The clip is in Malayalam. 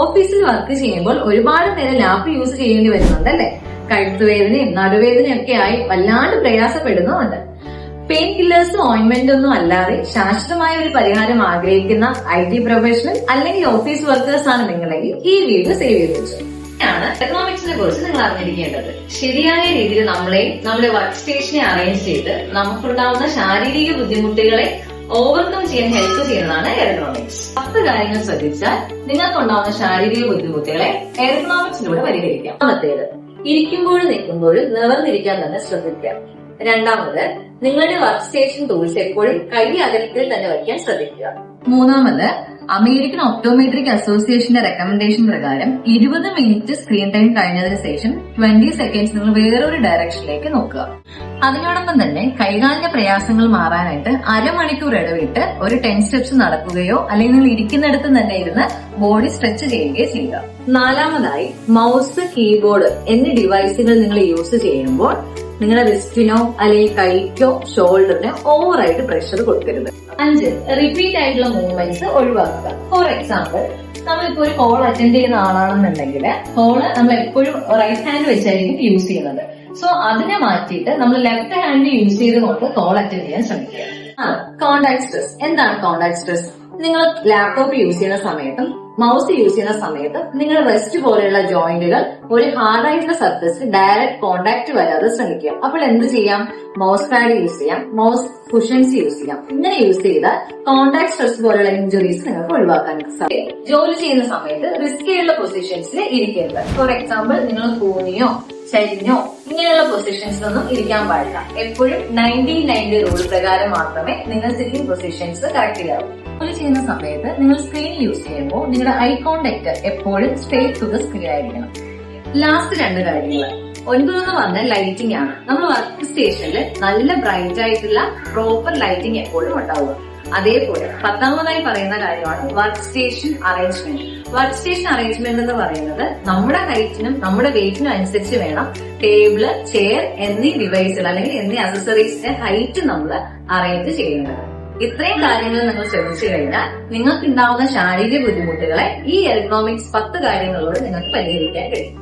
ഓഫീസിൽ വർക്ക് ചെയ്യുമ്പോൾ ഒരുപാട് നേരം ലാപ്പ് യൂസ് ചെയ്യേണ്ടി വരുന്നുണ്ടല്ലേ? കഴുത്തുവേദനയും നടുവേദനയും ഒക്കെ ആയി വല്ലാണ്ട് പ്രയാസപ്പെടുന്നുമുണ്ട്. പെയിൻ കില്ലേഴ്സും ഓയിന്റ്മെന്റ് ഒന്നും അല്ലാതെ ശാശ്വതമായ ഒരു പരിഹാരം ആഗ്രഹിക്കുന്ന IT പ്രൊഫഷണൽ അല്ലെങ്കിൽ ഓഫീസ് വർക്കേഴ്സ് ആണ് നിങ്ങളെങ്കിൽ ഈ വീഡിയോ സേവ് ചെയ്ത് വെച്ചു. എക്കണോമിക്സിനെ കുറിച്ച് നിങ്ങൾ അറിഞ്ഞിരിക്കേണ്ടത് ശരിയായ രീതിയിൽ നമ്മുടെ വർക്ക് സ്റ്റേഷനെ അറേഞ്ച് ചെയ്ത് നമുക്കുണ്ടാവുന്ന ശാരീരിക ബുദ്ധിമുട്ടുകളെ ഓവർകം ചെയ്യാൻ ഹെൽപ്പ് ചെയ്യുന്നതാണ് എർഗണോമിക്സ്. 10 കാര്യങ്ങൾ ശ്രദ്ധിച്ചാൽ നിങ്ങൾക്കുണ്ടാവുന്ന ശാരീരിക ബുദ്ധിമുട്ടുകളെ എർഗണോമിക്സിലൂടെ പരിഹരിക്കാം. ഒന്നാമത്തേത്, ഇരിക്കുമ്പോഴും നിൽക്കുമ്പോഴും നിവർന്നിരിക്കാൻ തന്നെ ശ്രദ്ധിക്കുക. രണ്ടാമത്, നിങ്ങളുടെ വർക്ക് സ്റ്റേഷൻ ടൂൾസ് എപ്പോഴും കൈ അകലത്തിൽ തന്നെ വയ്ക്കാൻ ശ്രദ്ധിക്കുക. മൂന്നാമത്, അമേരിക്കൻ ഒപ്റ്റോമെട്രിക് അസോസിയേഷന്റെ റെക്കമെൻഡേഷൻ പ്രകാരം 20 മിനിറ്റ് സ്ക്രീൻ ടൈം കഴിഞ്ഞതിന് ശേഷം 20 സെക്കൻഡ്സ് നിങ്ങൾ വേറൊരു ഡയറക്ഷനിലേക്ക് നോക്കുക. അതിനോടൊപ്പം തന്നെ കൈകാലിന്റെ പ്രയാസങ്ങൾ മാറാനായിട്ട് അരമണിക്കൂർ ഇടവിട്ട് ഒരു 10 സ്റ്റെപ്സ് നടക്കുകയോ അല്ലെങ്കിൽ നിങ്ങൾ ഇരിക്കുന്നിടത്ത് തന്നെ ഇരുന്ന് ബോഡി സ്ട്രെച്ച് ചെയ്യുകയോ ചെയ്യുക. നാലാമതായി, മൗസ്, കീബോർഡ് എന്നീ ഡിവൈസുകൾ നിങ്ങൾ യൂസ് ചെയ്യുമ്പോൾ നിങ്ങളുടെ റിസ്റ്റിനോ അല്ലെങ്കിൽ കൈക്കോ ഷോൾഡറിനോ ഓവറായിട്ട് പ്രഷർ കൊടുക്കരുത്. 5, റിപ്പീറ്റ് ആയിട്ടുള്ള മൂവ്മെന്റ്സ് ഒഴിവാക്കുക. ഫോർ എക്സാമ്പിൾ, നമ്മളിപ്പോ ഒരു കോൾ അറ്റൻഡ് ചെയ്യുന്ന ആളാണെന്നുണ്ടെങ്കിൽ കോള് നമ്മൾ എപ്പോഴും റൈറ്റ് ഹാൻഡ് വെച്ചായിരിക്കും യൂസ് ചെയ്യുന്നത്. സോ അതിനെ മാറ്റിയിട്ട് നമ്മൾ ലെഫ്റ്റ് ഹാൻഡ് യൂസ് ചെയ്തുകൊണ്ട് കോൾ അറ്റൻഡ് ചെയ്യാൻ ശ്രമിക്കുക. Contact stress. എന്താണ് കോണ്ടാക്ട് സ്ട്രെസ്? നിങ്ങൾ ലാപ്ടോപ്പ് യൂസ് ചെയ്യുന്ന സമയത്തും മൗസ് യൂസ് ചെയ്യുന്ന സമയത്ത് നിങ്ങളുടെ റെസ്റ്റ് പോലെയുള്ള ജോയിന്റുകൾ ഒരു ഹാർഡായിട്ടുള്ള സർഫസിൽ ഡയറക്റ്റ് കോണ്ടാക്ട് വരാതെ ശ്രമിക്കുക. അപ്പോൾ എന്ത് ചെയ്യാം? മൗസ് പാഡ് യൂസ് ചെയ്യാം, മൗസ് കുഷൻസ് യൂസ് ചെയ്യാം. ഇങ്ങനെ യൂസ് ചെയ്താൽ കോണ്ടാക്ട് സ്ട്രെസ് പോലെയുള്ള ഇഞ്ചുറീസ് നിങ്ങൾക്ക് ഒഴിവാക്കാൻ സാധിക്കും. ജോലി ചെയ്യുന്ന സമയത്ത് റിസ്കിയുള്ള പൊസിഷൻസിൽ ഇരിക്കരുത്. ഫോർ എക്സാമ്പിൾ, നിങ്ങൾ കൂനിയോ ചരിഞ്ഞോ ഇങ്ങനെയുള്ള പൊസിഷൻസിലൊന്നും ഇരിക്കാൻ പാടില്ല. എപ്പോഴും 90-90 റൂൾ പ്രകാരം മാത്രമേ നിങ്ങൾ സിറ്റിംഗ് പൊസിഷൻസ് കറക്റ്റ് ചെയ്യാവൂ. ജോലി ചെയ്യുന്ന സമയത്ത് നിങ്ങൾ സ്ക്രീൻ യൂസ് ചെയ്യുമ്പോൾ നിങ്ങളുടെ ഐ കോണ്ടാക്ട് എപ്പോഴും സ്ട്രേറ്റ് ടു ദ സ്ക്രീൻ ആയിരിക്കണം. ലാസ്റ്റ് 2 കാര്യങ്ങൾ. 9 പറഞ്ഞ ലൈറ്റിംഗ് ആണ്. നമ്മൾ വർക്ക് സ്റ്റേഷനിൽ നല്ല ബ്രൈറ്റ് ആയിട്ടുള്ള പ്രോപ്പർ ലൈറ്റിംഗ് എപ്പോഴും ഉണ്ടാവുക. അതേപോലെ 10ാമതായി പറയുന്ന കാര്യമാണ് work station arrangement. Work station arrangement എന്ന് പറയുന്നത് നമ്മുടെ ഹൈറ്റിനും നമ്മുടെ വെയിറ്റിനും അനുസരിച്ച് വേണം ടേബിള്, ചെയർ എന്നീ ഡിവൈസുകൾ അല്ലെങ്കിൽ എന്നീ അക്സസറീസിന്റെ ഹൈറ്റ് നമ്മൾ അറേഞ്ച് ചെയ്യുന്നത്. ഇത്രയും കാര്യങ്ങൾ നിങ്ങൾ ശ്രദ്ധിച്ചു കഴിഞ്ഞാൽ നിങ്ങൾക്ക് ഉണ്ടാവുന്ന ശാരീരിക ബുദ്ധിമുട്ടുകളെ ഈ എർഗണോമിക്സ് 10 കാര്യങ്ങളോട് നിങ്ങൾക്ക് പരിഹരിക്കാൻ കഴിയും.